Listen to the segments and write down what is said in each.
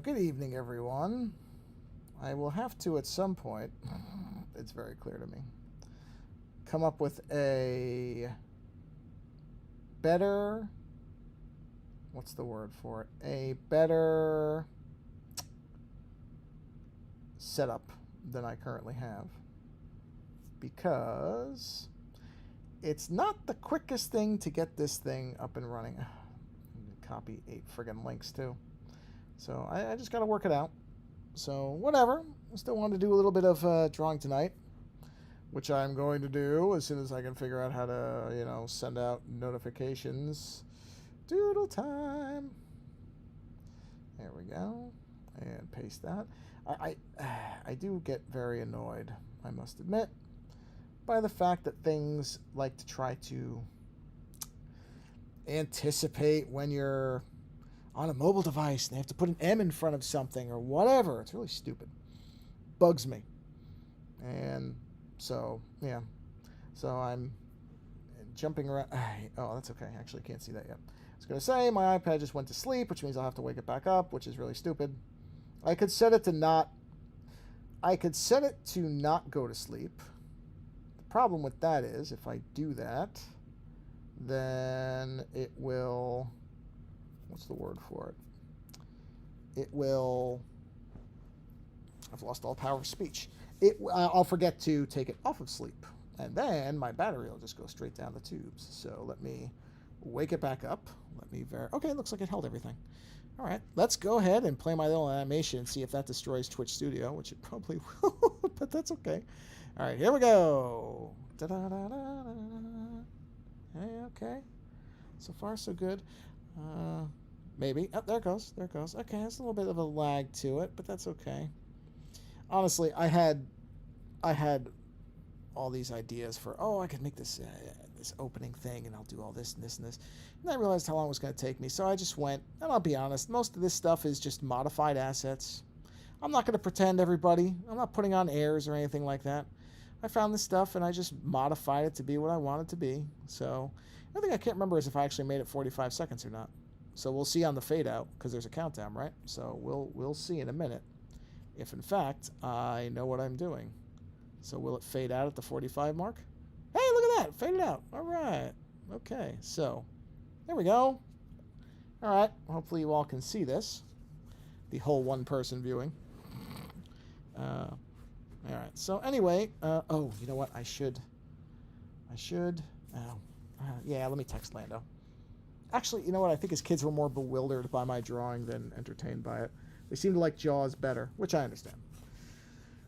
Good evening, everyone. I will have to, at some point, it's very clear to me, come up with a better, what's the word for it? A better setup than I currently have. Because it's not the quickest thing to get this thing up and running. Copy 8 friggin' links, too. So I just got to work it out. So whatever. I still want to do a little bit of drawing tonight, which I'm going to do as soon as I can figure out how to, send out notifications. Doodle time. There we go. And paste that. I do get very annoyed, I must admit, by the fact that things like to try to anticipate when you're on a mobile device and they have to put an M in front of something or whatever. It's really stupid. Bugs me. And so, yeah. So I'm jumping around. Oh, that's okay. I actually can't see that yet. I was going to say my iPad just went to sleep, which means I'll have to wake it back up, which is really stupid. I could set it to not go to sleep. The problem with that is if I do that, then it will, what's the word for it? It will, I've lost all power of speech. I'll forget to take it off of sleep, and then my battery will just go straight down the tubes. So let me wake it back up. Okay, it looks like it held everything. All right, let's go ahead and play my little animation and see if that destroys Twitch Studio, which it probably will, but that's okay. All right, here we go. Da-da-da-da-da-da. Hey, okay. So far, so good. Maybe. Oh, there it goes. There it goes. Okay, there's a little bit of a lag to it, but that's okay. Honestly, I had all these ideas for, I could make this opening thing, and I'll do all this and this and this. And I realized how long it was going to take me, so I just went, and I'll be honest, most of this stuff is just modified assets. I'm not going to pretend, everybody. I'm not putting on airs or anything like that. I found this stuff, and I just modified it to be what I want it to be. So, the only thing I can't remember is if I actually made it 45 seconds or not. So we'll see on the fade out, because there's a countdown, right? So we'll see in a minute if, in fact, I know what I'm doing. So will it fade out at the 45 mark? Hey, look at that. Faded out. All right. Okay, so there we go. All right. Hopefully you all can see this. The whole one-person viewing. All right. So anyway, you know what? I should. Yeah, let me text Lando. Actually, you know what? I think his kids were more bewildered by my drawing than entertained by it. They seem to like Jaws better, which I understand.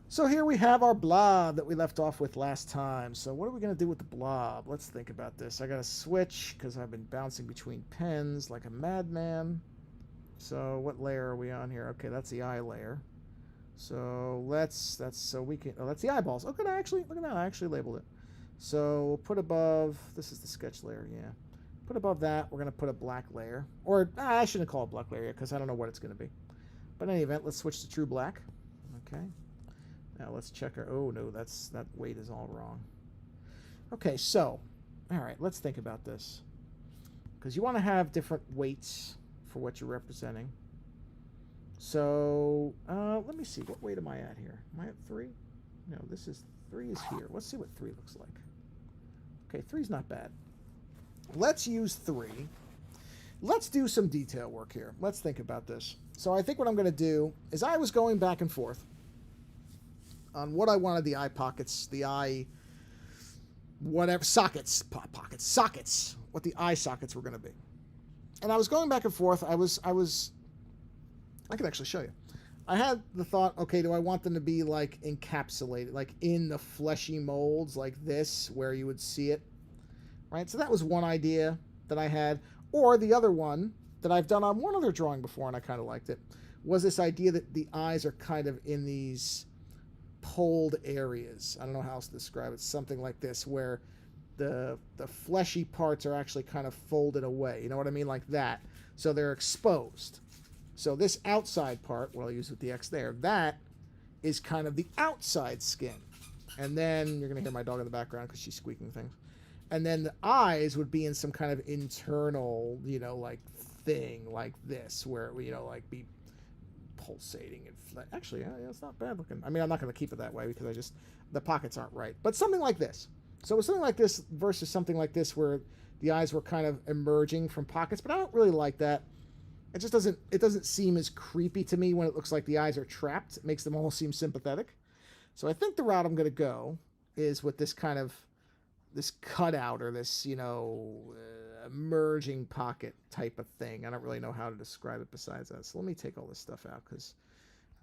So here we have our blob that we left off with last time. So what are we going to do with the blob? Let's think about this. I got to switch because I've been bouncing between pens like a madman. So what layer are we on here? Okay, that's the eye layer. So that's the eyeballs. Oh, good. Look at that. I actually labeled it. So we'll put above, this is the sketch layer, yeah. Put above that, we're going to put a black layer. Or, I shouldn't call it black layer yet because I don't know what it's going to be. But in any event, let's switch to true black. Okay. Now let's check our, oh no, that weight is all wrong. Okay, so, all right, let's think about this. Because you want to have different weights for what you're representing. So, let me see, what weight am I at here? Am I at 3? No, 3 is here. Let's see what 3 looks like. Okay, 3's not bad. Let's use 3. Let's do some detail work here. Let's think about this. So I think what I'm going to do is I was going back and forth on what I wanted the eye pockets, the eye, whatever, sockets, what the eye sockets were going to be. And I was going back and forth. I could actually show you. I had the thought, okay, do I want them to be like encapsulated, like in the fleshy molds like this, where you would see it, right? So that was one idea that I had. Or the other one that I've done on one other drawing before, and I kind of liked it, was this idea that the eyes are kind of in these pulled areas. I don't know how else to describe it. Something like this, where the fleshy parts are actually kind of folded away. You know what I mean? Like that. So they're exposed. So this outside part, what I'll use with the X there, that is kind of the outside skin. And then you're going to hear my dog in the background because she's squeaking things. And then the eyes would be in some kind of internal, like thing like this, where it would, like be pulsating and actually, yeah, it's not bad looking. I mean, I'm not going to keep it that way because the pockets aren't right. But something like this. So it's something like this versus something like this where the eyes were kind of emerging from pockets, but I don't really like that. It just doesn't seem as creepy to me when it looks like the eyes are trapped. It makes them all seem sympathetic. So I think the route I'm going to go is with this kind of this cutout or this, emerging pocket type of thing. I don't really know how to describe it besides that. So let me take all this stuff out because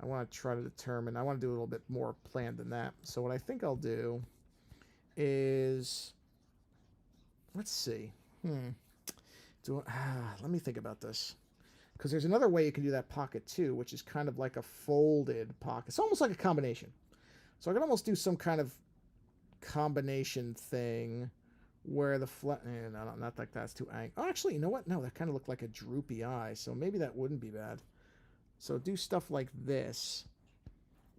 I want to try to determine. I want to do a little bit more planned than that. So what I think I'll do is, let's see. Let me think about this. Because there's another way you can do that pocket too, which is kind of like a folded pocket. It's almost like a combination. So I can almost do some kind of combination thing where the no, not like that's too angry. Oh, actually, you know what? No, that kind of looked like a droopy eye, so maybe that wouldn't be bad. So do stuff like this,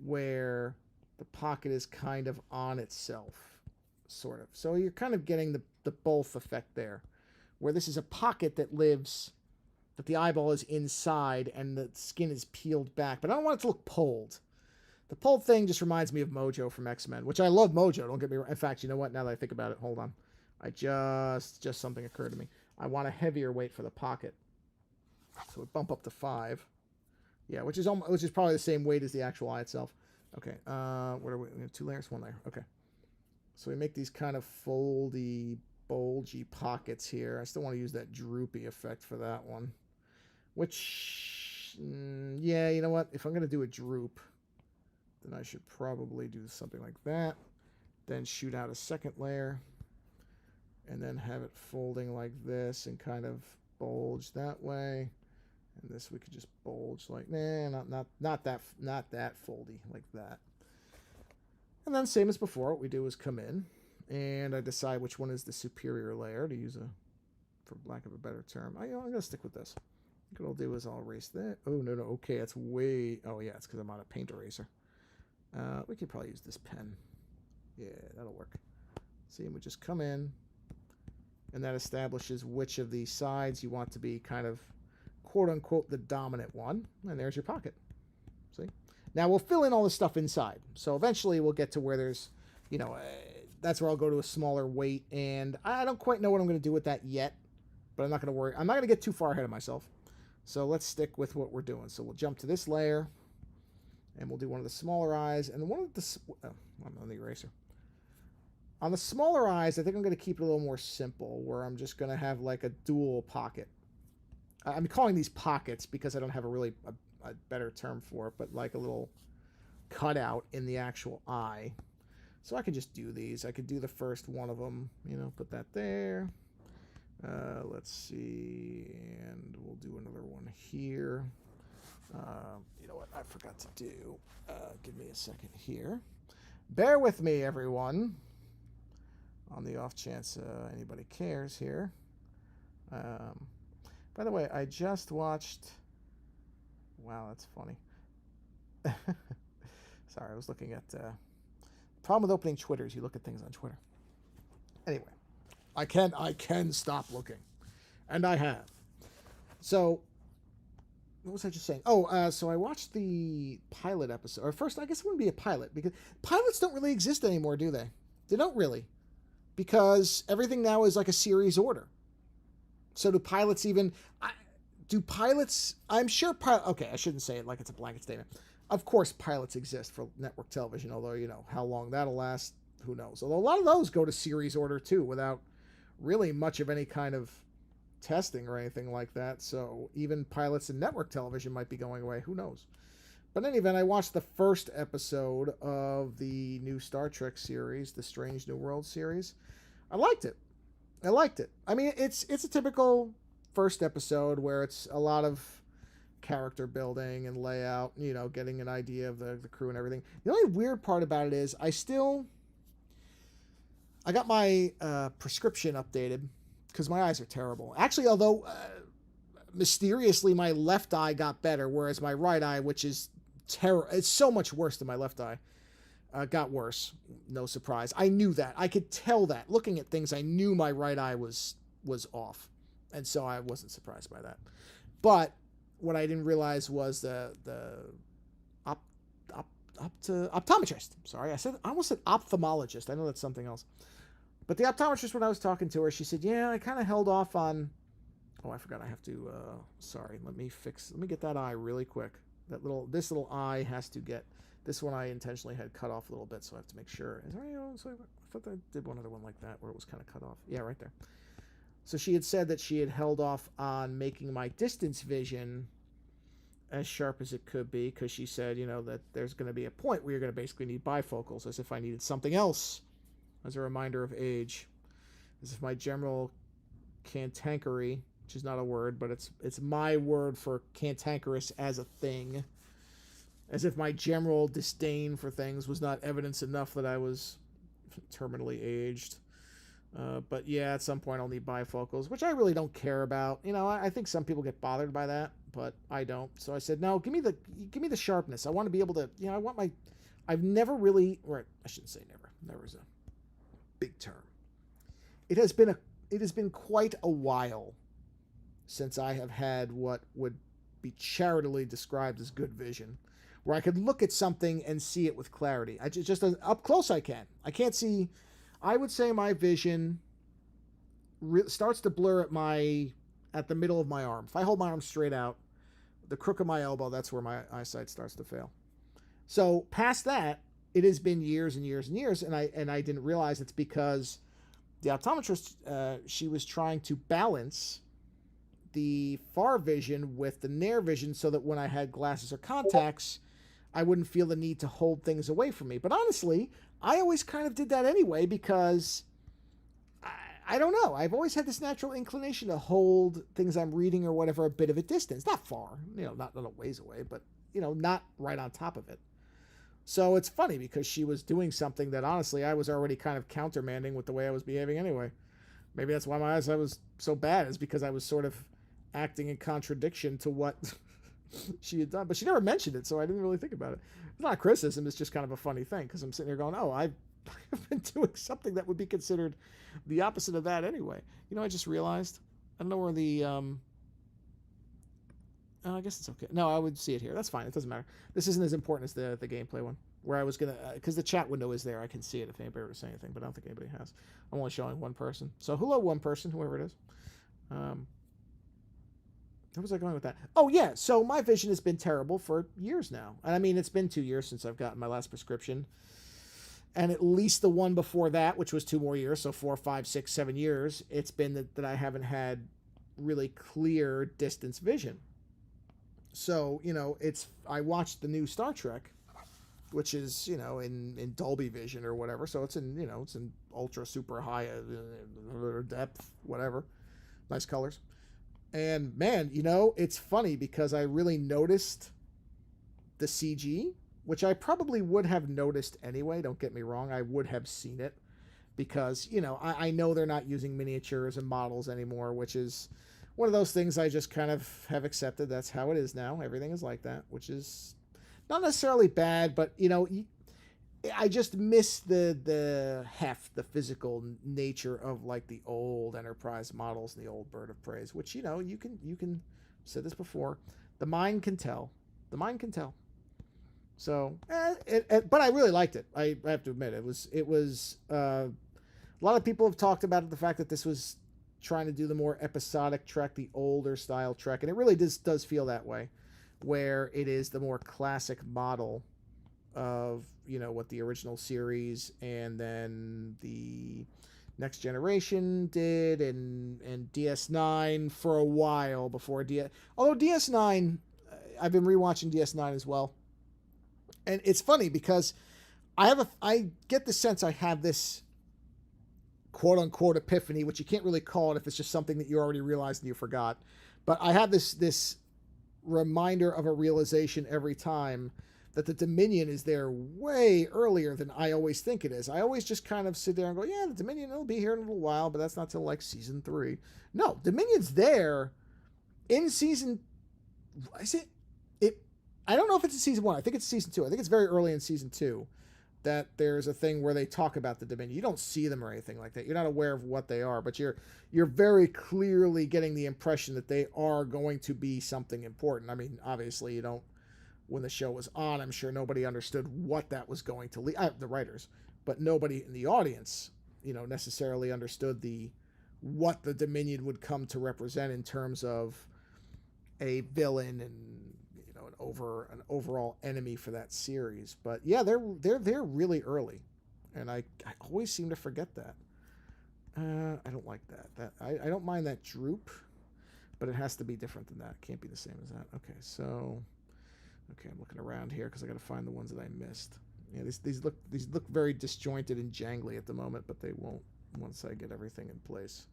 where the pocket is kind of on itself, sort of. So you're kind of getting the both effect there, where this is a pocket that lives, that the eyeball is inside and the skin is peeled back, but I don't want it to look pulled. The pulled thing just reminds me of Mojo from X-Men, which I love Mojo, don't get me wrong. In fact, you know what? Now that I think about it, hold on. Just something occurred to me. I want a heavier weight for the pocket. So we bump up to 5. Yeah, which is probably the same weight as the actual eye itself. Okay, what are we? We have 2 layers, 1 layer. Okay. So we make these kind of foldy, bulgy pockets here. I still want to use that droopy effect for that one. Which, yeah, you know what? If I'm going to do a droop, then I should probably do something like that. Then shoot out a second layer. And then have it folding like this and kind of bulge that way. And this we could just bulge like, not that foldy like that. And then same as before, what we do is come in and I decide which one is the superior layer, to use for lack of a better term. I'm going to stick with this. What I'll do is I'll erase that. Oh, no, okay, that's way, oh yeah, it's because I'm on a paint eraser. We could probably use this pen. Yeah, that'll work. See, and we just come in, and that establishes which of these sides you want to be kind of, quote-unquote, the dominant one. And there's your pocket. See? Now, we'll fill in all this stuff inside. So eventually we'll get to where there's, that's where I'll go to a smaller weight. And I don't quite know what I'm going to do with that yet. But I'm not going to worry. I'm not going to get too far ahead of myself. So let's stick with what we're doing. So we'll jump to this layer. And we'll do one of the smaller eyes. And one of the... I'm on the eraser. On the smaller eyes, I think I'm going to keep it a little more simple, where I'm just going to have like a dual pocket. I'm calling these pockets because I don't have a better term for it, but like a little cutout in the actual eye. So I could just do these. I could do the first one of them, put that there. Let's see, and we'll do another one here. You know what I forgot to do? Give me a second here. Bear with me, everyone. On the off chance anybody cares here. By the way, I just watched... Wow, that's funny. Sorry, I was looking at... problem with opening Twitter is you look at things on Twitter. Anyway, I can stop looking. And I have. So, what was I just saying? Oh, so I watched the pilot episode. Or first, I guess it wouldn't be a pilot, because pilots don't really exist anymore, do they? They don't really. Because everything now is like a series order. So do pilots even... I'm sure okay, I shouldn't say it like it's a blanket statement. Of course pilots exist for network television, although, how long that'll last, who knows. Although a lot of those go to series order too, without really much of any kind of testing or anything like that. So even pilots in network television might be going away, who knows. But in any event, I watched the first episode of the new Star Trek series, the Strange New World series. I liked it. I mean, it's a typical first episode where it's a lot of character building and layout, getting an idea of the crew and everything. The only weird part about it is I got my prescription updated because my eyes are terrible. Actually, although mysteriously my left eye got better, whereas my right eye, which is it's so much worse than my left eye. got worse. No surprise. I knew that. I could tell that. Looking at things, I knew my right eye was off. And so I wasn't surprised by that. But what I didn't realize was the optometrist. Sorry, I almost said ophthalmologist. I know that's something else. But the optometrist, when I was talking to her, she said, yeah, I kind of held off on... Oh, I forgot I have to... sorry, let me get that eye really quick. This little eye has to get... This one I intentionally had cut off a little bit, so I have to make sure. Is there any... I thought I did one other one like that where it was kind of cut off. Yeah, right there. So she had said that she had held off on making my distance vision as sharp as it could be, because she said, that there's going to be a point where you're going to basically need bifocals, as if I needed something else as a reminder of age. As if my general cantankerous, which is not a word, but it's my word for cantankerous as a thing, as if my general disdain for things was not evidence enough that I was terminally aged. But yeah, at some point I'll need bifocals, which I really don't care about. I think some people get bothered by that, but I don't. So I said, no, give me the sharpness. I want to be able to, I've never really, or I shouldn't say never. Never is a big term. It has been quite a while since I have had what would be charitably described as good vision, where I could look at something and see it with clarity. I just up close I can't see. I would say my vision starts to blur at the middle of my arm. If I hold my arm straight out, the crook of my elbow, that's where my eyesight starts to fail. So past that, it has been years and years and years, and I didn't realize it's because the optometrist, she was trying to balance the far vision with the near vision so that when I had glasses or contacts, I wouldn't feel the need to hold things away from me. But honestly, I always kind of did that anyway, because I don't know. I've always had this natural inclination to hold things I'm reading or whatever a bit of a distance. Not far, not a ways away, but, not right on top of it. So it's funny because she was doing something that honestly I was already kind of countermanding with the way I was behaving anyway. Maybe that's why my eyesight was so bad, is because I was sort of acting in contradiction to what she had done. But she never mentioned it, so I didn't really think about it. It's not a criticism, it's just kind of a funny thing, because I'm sitting here going, oh, I've been doing something that would be considered the opposite of that anyway. I just realized, I don't know where the, I guess it's okay. No, I would see it here. That's fine. It doesn't matter. This isn't as important as the gameplay one, where I was going to, because the chat window is there. I can see it if anybody were to say anything, but I don't think anybody has. I'm only showing one person. So hello, one person, whoever it is. Where was I going with that? Oh, yeah. So my vision has been terrible for years now. And I mean, it's been 2 years since I've gotten my last prescription. And at least the one before that, which was 2 more years, so 4, 5, 6, 7 years, it's been that I haven't had really clear distance vision. So, I watched the new Star Trek, which is, in Dolby Vision or whatever. So it's in, it's in ultra super high depth, whatever. Nice colors. And man, it's funny because I really noticed the CG, which I probably would have noticed anyway. Don't get me wrong. I would have seen it because, I know they're not using miniatures and models anymore, which is one of those things I just kind of have accepted. That's how it is now. Everything is like that, which is not necessarily bad, but, I just miss the heft, the physical nature of like the old Enterprise models and the old Bird of Prey, which, you can said this before, the mind can tell. The mind can tell. So, but I really liked it. I have to admit, it was a lot of people have talked about it, the fact that this was trying to do the more episodic Trek, the older style Trek, and it really does feel that way, where it is the more classic model of what the original series and then the Next Generation did, and DS9 for a while before although DS9, I've been rewatching DS9 as well, and it's funny because I get the sense I have this quote unquote epiphany, which you can't really call it if it's just something that you already realized and you forgot, but I have this reminder of a realization every time that the Dominion is there way earlier than I always think it is. I always just kind of sit there and go, yeah, the Dominion will be here in a little while, but that's not till like season 3. No, Dominion's there in season... Is it? I don't know if it's in season 1. I think it's season 2. I think it's very early in season 2. that there's a thing where they talk about the Dominion. You don't see them or anything like that. You're not aware of what they are, but you're very clearly getting the impression that they are going to be something important. I mean, obviously, you don't. When the show was on, I'm sure nobody understood what that was going to lead. The writers, but nobody in the audience, necessarily understood what the Dominion would come to represent in terms of a villain and an overall enemy for that series. But yeah, they're really early, and I always seem to forget that. I don't like that. I don't mind that droop, but it has to be different than that. It can't be the same as that. Okay, I'm looking around here because I got to find the ones that I missed. Yeah, these look very disjointed and jangly at the moment, but they won't once I get everything in place.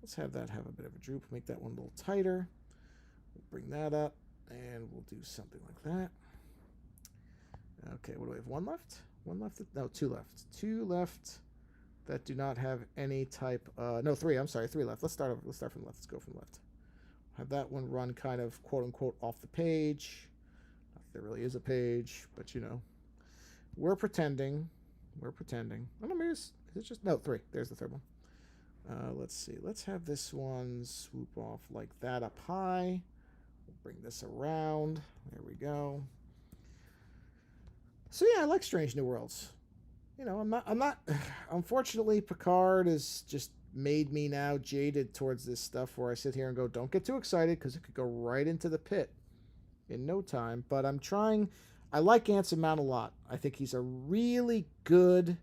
Let's have that have a bit of a droop. Make that one a little tighter. We'll bring that up, and we'll do something like that. Okay, what do we have? One left? One left? No, two left. Two left that do not have any type. No, three. I'm sorry, three left. Let's start from the left. Let's go from the left. Have that one run kind of quote unquote off the page. Not that there really is a page, but we're pretending. We're pretending. I don't know, maybe is it just no three? There's the third one. Let's see. Let's have this one swoop off like that up high. We'll bring this around. There we go. So yeah, I like Strange New Worlds. I'm not. Unfortunately, Picard has just made me now jaded towards this stuff where I sit here and go, don't get too excited because it could go right into the pit in no time. But I'm trying. I like Anson Mount a lot. I think he's a really good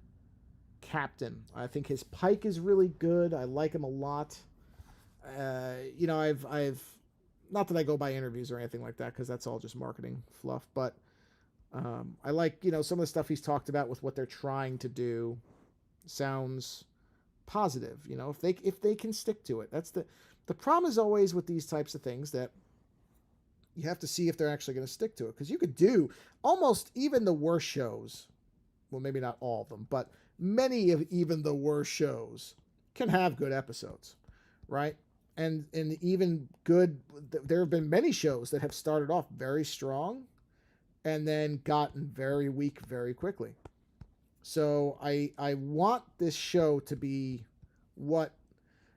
captain. I think his Pike is really good. I like him a lot. I've not that I go by interviews or anything like that because that's all just marketing fluff, but I like some of the stuff he's talked about with what they're trying to do sounds positive. If they can stick to it. That's the problem is always with these types of things that you have to see if they're actually going to stick to it, because you could do almost even the worst shows. Well, maybe not all of them, but many of even the worst shows can have good episodes, right? And even good, there have been many shows that have started off very strong and then gotten very weak very quickly. So I want this show to be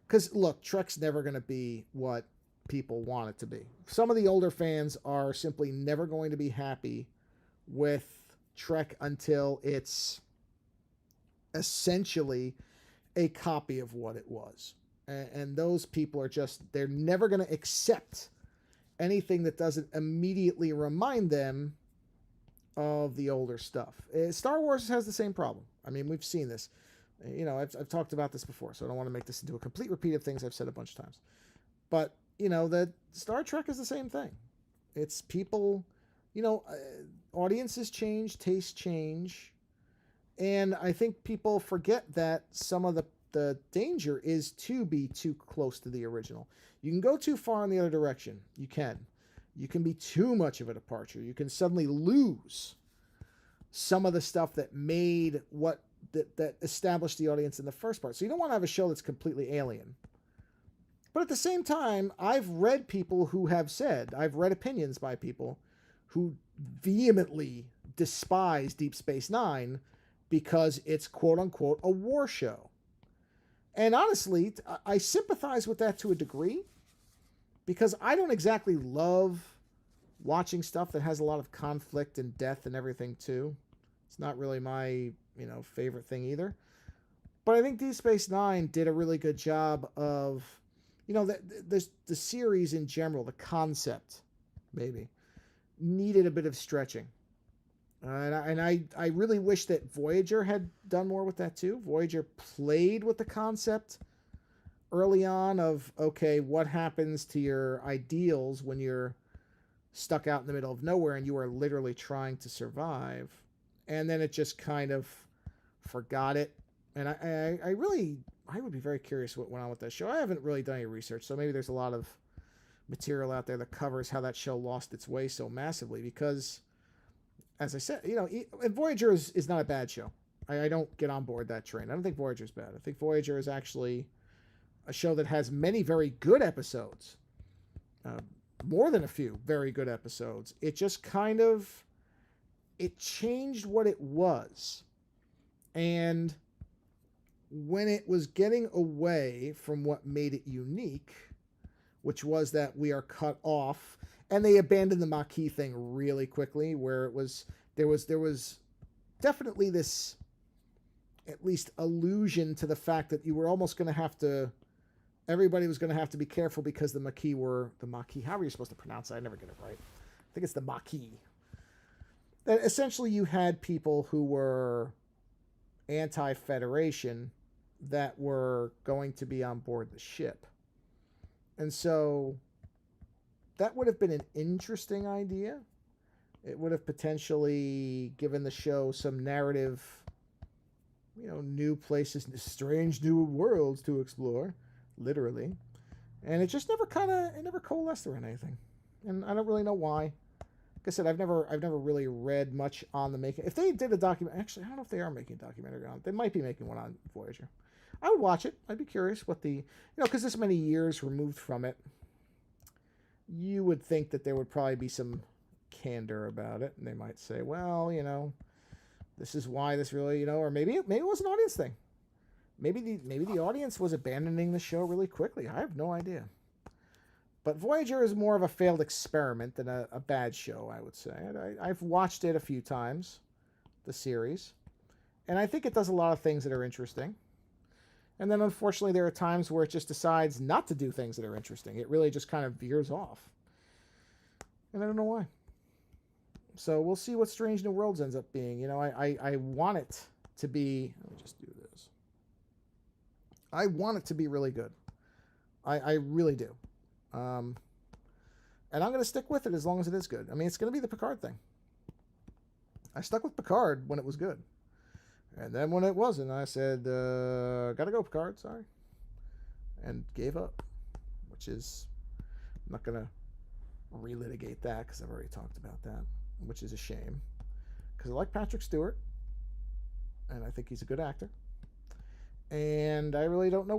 because look, Trek's never going to be what people want it to be. Some of the older fans are simply never going to be happy with Trek until it's essentially a copy of what it was. And those people are they're never going to accept anything that doesn't immediately remind them of the older stuff. Star Wars has the same problem. I mean, we've seen this. I've talked about this before, so I don't want to make this into a complete repeat of things I've said a bunch of times. But, that Star Trek is the same thing. It's people, audiences change, tastes change. And I think people forget that some of the danger is to be too close to the original. You can go too far in the other direction. You can. You can be too much of a departure. You can suddenly lose some of the stuff that made that established the audience in the first part. So you don't want to have a show that's completely alien. But at the same time, I've read opinions by people who vehemently despise Deep Space Nine because it's quote unquote a war show. And honestly, I sympathize with that to a degree, because I don't exactly love watching stuff that has a lot of conflict and death and everything too. It's not really my, favorite thing either. But I think Deep Space Nine did a really good job of, the series in general, the concept, maybe, needed a bit of stretching. And I really wish that Voyager had done more with that too. Voyager played with the concept early on of, okay, what happens to your ideals when you're stuck out in the middle of nowhere and you are literally trying to survive. And then it just kind of forgot it. And I would be very curious what went on with that show. I haven't really done any research, so maybe there's a lot of material out there that covers how that show lost its way so massively, because, as I said, Voyager is not a bad show. I don't get on board that train. I don't think Voyager's bad. I think Voyager is actually a show that has many very good episodes. More than a few very good episodes. It just kind of, it changed what it was. And when it was getting away from what made it unique, which was that we are cut off, and they abandoned the Maquis thing really quickly, where it was there was definitely this at least allusion to the fact that you were almost going to have to, everybody was going to have to be careful because the Maquis, however you're supposed to pronounce it, I never get it right. I think it's the Maquis. That essentially you had people who were anti-Federation that were going to be on board the ship. And so that would have been an interesting idea. It would have potentially given the show some narrative, new places, strange new worlds to explore, literally. And it just never coalesced around anything. And I don't really know why. Like I said, I've never really read much on the making. If they did a document, actually, I don't know if they are making a documentary on it. They might be making one on Voyager. I would watch it. I'd be curious what because this many years removed from it, you would think that there would probably be some candor about it, and they might say, well, this is why this really, or maybe it was an audience thing. Maybe the audience was abandoning the show really quickly. I have no idea. But Voyager is more of a failed experiment than a bad show, I would say. I've watched it a few times, the series, and I think it does a lot of things that are interesting. And then, unfortunately, there are times where it just decides not to do things that are interesting. It really just kind of veers off. And I don't know why. So we'll see what Strange New Worlds ends up being. I want it to be... Let me just do this. I want it to be really good. I really do. And I'm going to stick with it as long as it is good. I mean, it's going to be the Picard thing. I stuck with Picard when it was good. And then when it wasn't, I said, gotta go, Picard, sorry. And gave up. Which is, I'm not going to relitigate that because I've already talked about that. Which is a shame. Because I like Patrick Stewart. And I think he's a good actor. And I really don't know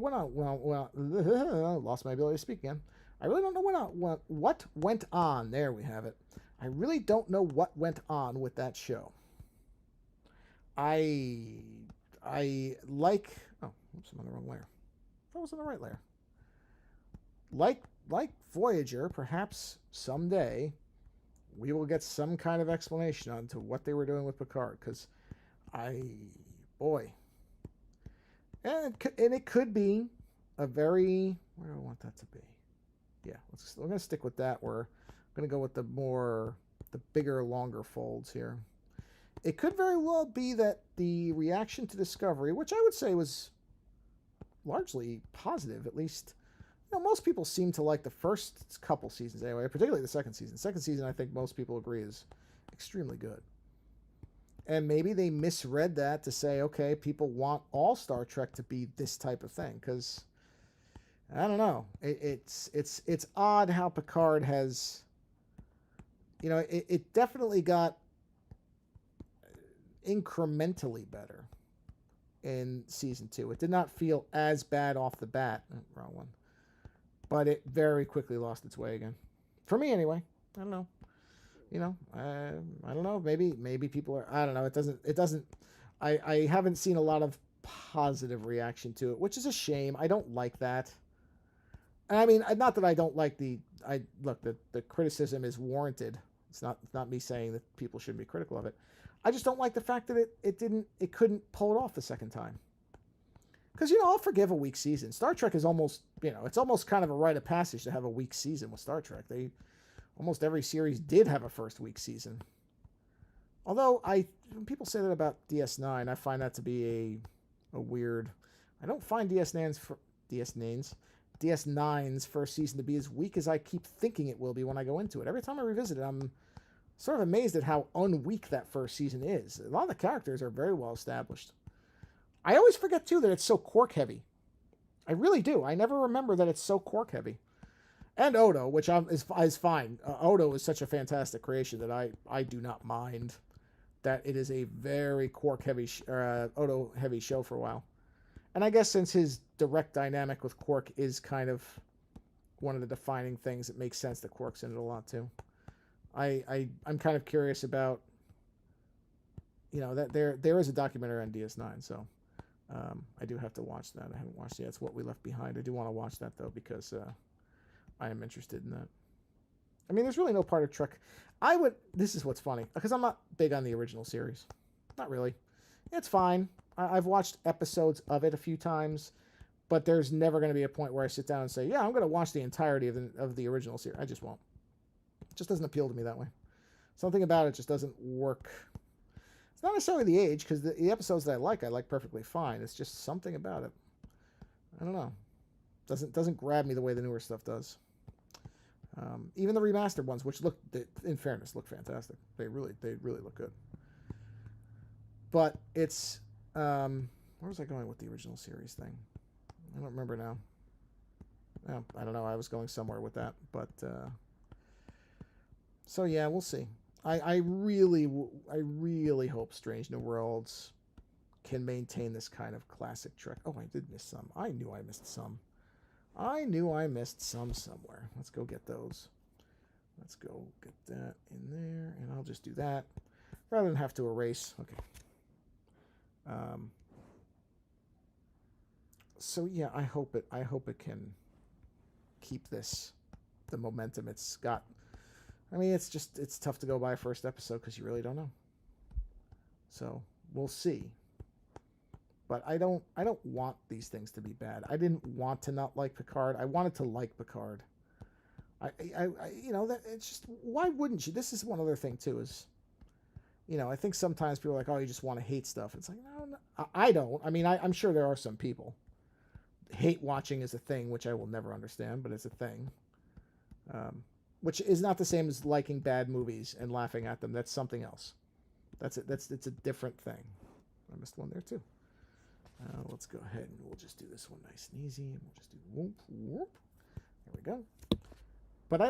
lost my ability to speak again. I really don't know what went on. There we have it. I really don't know what went on with that show. I like... Oh, oops, I'm on the wrong layer. I was on the right layer. Like Voyager, perhaps someday we will get some kind of explanation onto what they were doing with Picard. Because boy... And it could be a very... Where do I want that to be? Yeah, we're going to stick with that. We're going to go with the bigger, longer folds here. It could very well be that the reaction to Discovery, which I would say was largely positive, at least, most people seem to like the first couple seasons anyway, particularly the second season. The second season, I think most people agree, is extremely good. And maybe they misread that to say, okay, people want all Star Trek to be this type of thing. Because, I don't know. It's odd how Picard has... it definitely got incrementally better in season 2. It did not feel as bad off the bat. Wrong one. But it very quickly lost its way again. For me, anyway. I don't know. I don't know. Maybe people are. I don't know. It doesn't. I haven't seen a lot of positive reaction to it, which is a shame. I don't like that. And I mean, not that I don't like the criticism is warranted. It's not me saying that people shouldn't be critical of it. I just don't like the fact that it couldn't pull it off the second time. Because I'll forgive a weak season. Star Trek is almost it's almost kind of a rite of passage to have a weak season with Star Trek. Almost every series did have a first week season. Although when people say that about DS9, I find that to be a weird... I don't find DS9's first season to be as weak as I keep thinking it will be when I go into it. Every time I revisit it, I'm sort of amazed at how unweak that first season is. A lot of the characters are very well established. I always forget, too, that it's so Quark-heavy. I really do. I never remember that it's so Quark-heavy. And Odo, which is fine. Odo is such a fantastic creation that I do not mind that it is a very Quark-heavy, Odo-heavy show for a while. And I guess since his direct dynamic with Quark is kind of one of the defining things, it makes sense that Quark's in it a lot, too. I'm kind of curious about that there is a documentary on DS9, so I do have to watch that. I haven't watched it yet. It's What We Left Behind. I do want to watch that though because I am interested in that. I mean, there's really no part of Trek. This is what's funny because I'm not big on the original series. Not really. It's fine. I've watched episodes of it a few times, but there's never going to be a point where I sit down and say, yeah, I'm going to watch the entirety of the original series. I just won't. It just doesn't appeal to me that way. Something about it just doesn't work. It's not necessarily the age, because the episodes that I like perfectly fine. It's just something about it. I don't know. Doesn't grab me the way the newer stuff does. Even the remastered ones, which in fairness, look fantastic. They really look good. But it's where was I going with the original series thing? I don't remember now. Oh, I don't know. I was going somewhere with that, but so yeah, we'll see. I really hope Strange New Worlds can maintain this kind of classic Trek. Oh, I did miss some. I knew I missed some. I knew I missed some somewhere. Let's go get those. Let's go get that in there, and I'll just do that rather than have to erase. Okay. So yeah, I hope it can keep the momentum it's got. I mean, it's tough to go by first episode because you really don't know. So we'll see. But I don't want these things to be bad. I didn't want to not like Picard. I wanted to like Picard. I that it's just, why wouldn't you? This is one other thing too is, I think sometimes people are like, oh, you just want to hate stuff. It's like, no, I don't. I mean, I'm sure there are some people. Hate watching is a thing, which I will never understand, but it's a thing. Which is not the same as liking bad movies and laughing at them. That's something else. It's a different thing. I missed one there too. Let's go ahead and we'll just do this one nice and easy, and we'll just do whoop whoop. There we go. But I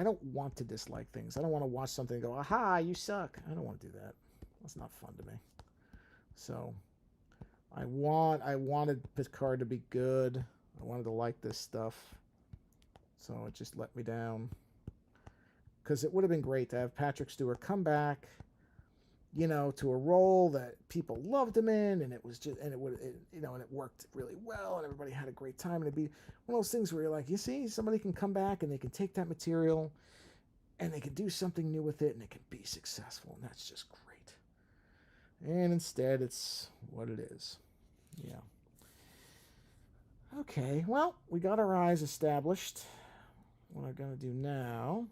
don't want to dislike things. I don't want to watch something and go, aha, you suck. I don't want to do that. That's not fun to me. So I wanted Picard to be good. I wanted to like this stuff. So it just let me down. Because it would have been great to have Patrick Stewart come back, to a role that people loved him in, and it worked really well, and everybody had a great time, and it'd be one of those things where you're like, you see, somebody can come back and they can take that material and they can do something new with it, and it can be successful, and that's just great. And instead, it's what it is. Yeah. Okay, well, we got our eyes established. What I'm going to do now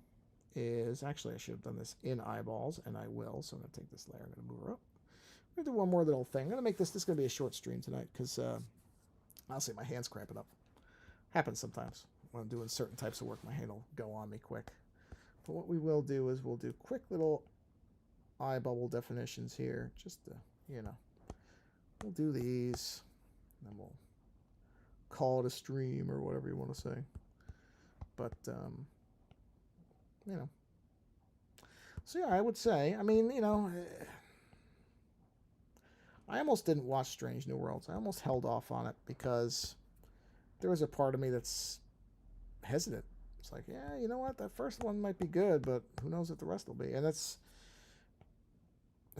is, actually I should have done this in eyeballs, and I will, so I'm going to take this layer, I'm going to move her up. I'm going to do one more little thing. I'm going to make this is going to be a short stream tonight, because I'll say my hand's cramping up. Happens sometimes. When I'm doing certain types of work, my hand will go on me quick. But what we will do is we'll do quick little eye bubble definitions here, just to, we'll do these, and then we'll call it a stream or whatever you want to say. But so yeah, I would say, I mean, I almost didn't watch Strange New Worlds. I almost held off on it because there was a part of me that's hesitant. It's like, yeah, you know what, that first one might be good, but who knows what the rest will be. And it's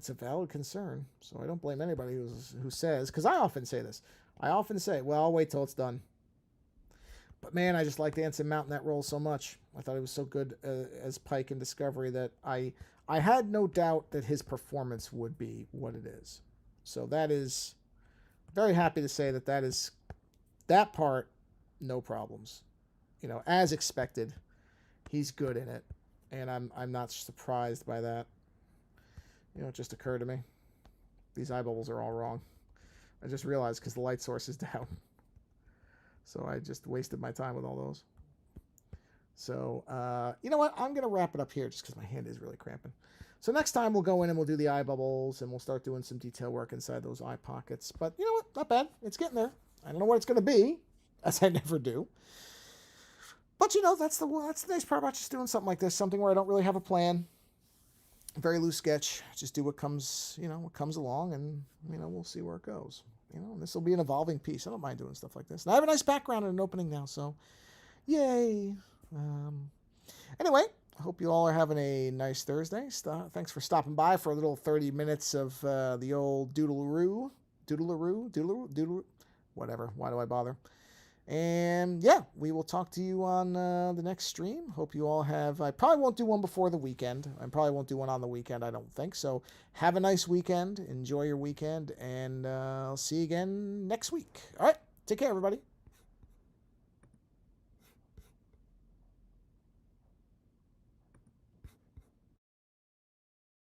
a valid concern. So I don't blame anybody who says, because I often say this. I often say, well, I'll wait till it's done. But man, I just liked Anson Mount in that role so much. I thought he was so good as Pike in Discovery that I had no doubt that his performance would be what it is. So that is very happy to say that part, no problems. As expected, he's good in it, and I'm not surprised by that. It just occurred to me. These eye bubbles are all wrong. I just realized because the light source is down. So I just wasted my time with all those. So, you know what? I'm going to wrap it up here just because my hand is really cramping. So next time we'll go in and we'll do the eye bubbles and we'll start doing some detail work inside those eye pockets. But you know what? Not bad. It's getting there. I don't know what it's going to be, as I never do. But that's the nice part about just doing something like this, something where I don't really have a plan. Very loose sketch. Just do what comes along, and we'll see where it goes. This will be an evolving piece. I don't mind doing stuff like this. And I have a nice background and an opening now, so yay. Anyway, hope you all are having a nice Thursday. Thanks for stopping by for a little 30 minutes of the old doodle-a-roo, whatever. Why do I bother? And yeah, we will talk to you on the next stream. Hope you all have. I probably won't do one before the weekend. I probably won't do one on the weekend, I don't think. So have a nice weekend. Enjoy your weekend. And I'll see you again next week. All right. Take care, everybody.